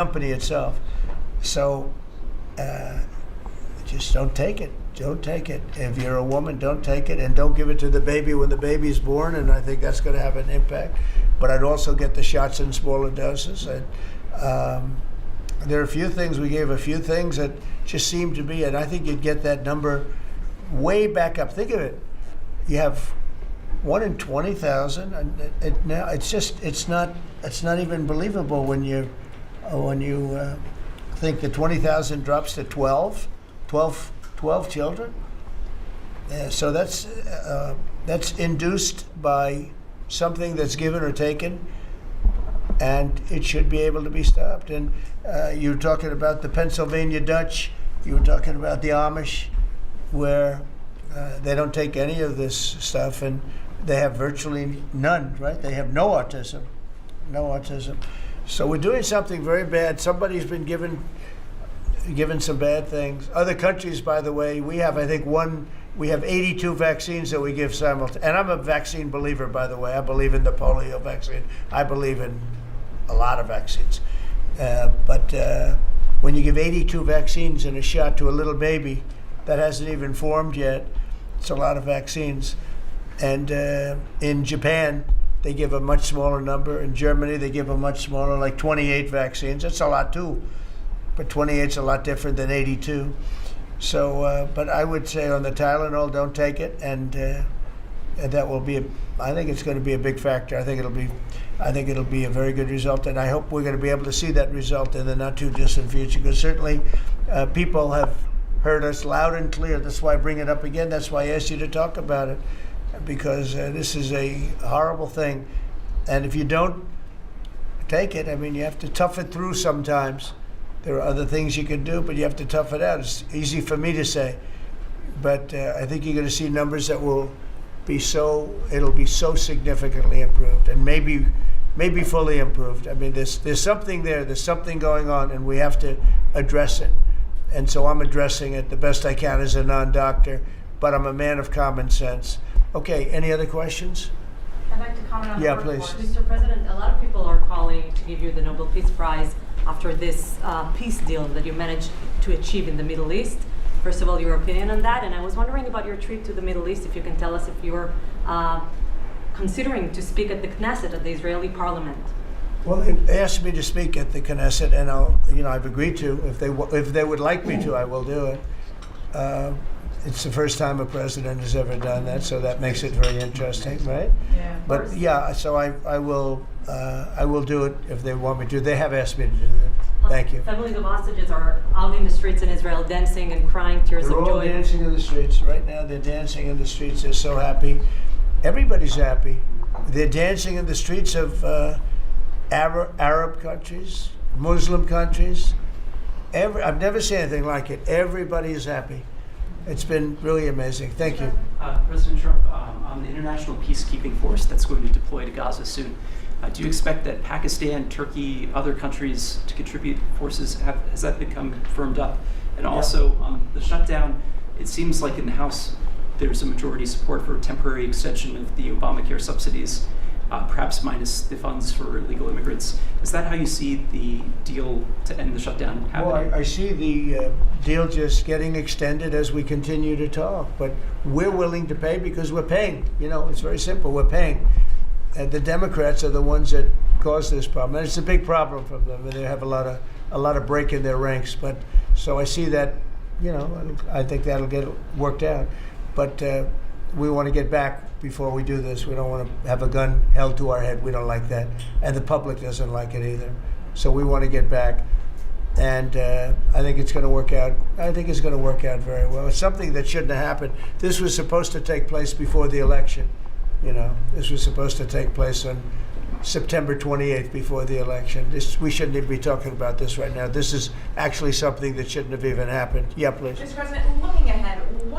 company itself. So just don't take it. Don't take it. If you're a woman, don't take it, and don't give it to the baby when the baby's born, and I think that's going to have an impact. But I'd also get the shots in smaller doses. And there are a few things, we gave a few things that just seem to be, and I think you'd get that number way back up. Think of it. You have 1 in 20,000, and now it's not even believable when you think that 20,000 drops to 12 children. So that's induced by something that's given or taken, and it should be able to be stopped. And you were talking about the Pennsylvania Dutch, you were talking about the Amish, where they don't take any of this stuff, and they have virtually none, right? They have no autism. So we're doing something very bad. Somebody's been given some bad things. Other countries, by the way, we have 82 vaccines that we give simultaneously. And I'm a vaccine believer, by the way. I believe in the polio vaccine. I believe in a lot of vaccines. But when you give 82 vaccines in a shot to a little baby that hasn't even formed yet, it's a lot of vaccines. And in Japan, they give a much smaller number. In Germany, they give a much smaller, like 28 vaccines. That's a lot too. But 28's a lot different than 82. So, but I would say on the Tylenol, don't take it, and that will be. I think it's going to be a big factor. I think it'll be a very good result, and I hope we're going to be able to see that result in the not too distant future. Because certainly, people have heard us loud and clear. That's why I bring it up again. That's why I asked you to talk about it, because this is a horrible thing, and if you don't take it, I mean, you have to tough it through sometimes. There are other things you can do, but you have to tough it out. It's easy for me to say, but I think you're going to see numbers that will be it'll be so significantly improved, and maybe fully improved. I mean, there's something there. There's something going on, and we have to address it. And so I'm addressing it the best I can as a non-doctor, but I'm a man of common sense. Okay, any other questions? I'd like to comment on the report. please. Mr. President, a lot of people are calling to give you the Nobel Peace Prize after this peace deal that you managed to achieve in the Middle East. First of all, your opinion on that, and I was wondering about your trip to the Middle East, if you can tell us if you're considering to speak at the Knesset, at the Israeli Parliament. Well, they asked me to speak at the Knesset, and I've agreed to. If they would like me to, I will do it. It's the first time a president has ever done that, so that makes it very interesting, right? Yeah. But yeah, so I will do it if they want me to. They have asked me to do that. Thank you. Families of hostages are out in the streets in Israel dancing and crying tears of joy. They're all dancing in the streets. Right now they're dancing in the streets. They're so happy. Everybody's happy. They're dancing in the streets of Arab countries, Muslim countries. I've never seen anything like it. Everybody is happy. It's been really amazing. Thank you. President Trump, on the international peacekeeping force that's going to deploy to Gaza soon, do you expect that Pakistan, Turkey, other countries to contribute forces? Has that become firmed up? And also, the shutdown, it seems like in the House there's a majority support for a temporary extension of the Obamacare subsidies, perhaps minus the funds for illegal immigrants. Is that how you see the deal to end the shutdown happening? Well, I see the deal just getting extended as we continue to talk, but we're willing to pay because we're paying. It's very simple. We're paying. The Democrats are the ones that caused this problem, and it's a big problem for them. And they have a lot of break in their ranks. But so I see that, I think that'll get worked out. But we want to get back before we do this. We don't want to have a gun held to our head. We don't like that, and the public doesn't like it either. So we want to get back, and I think it's going to work out. I think it's going to work out very well. It's something that shouldn't have happened. This was supposed to take place before the election. This was supposed to take place on September 28th, before the election. We shouldn't even be talking about this right now. This is actually something that shouldn't have even happened. Yeah, please. Mr. President, looking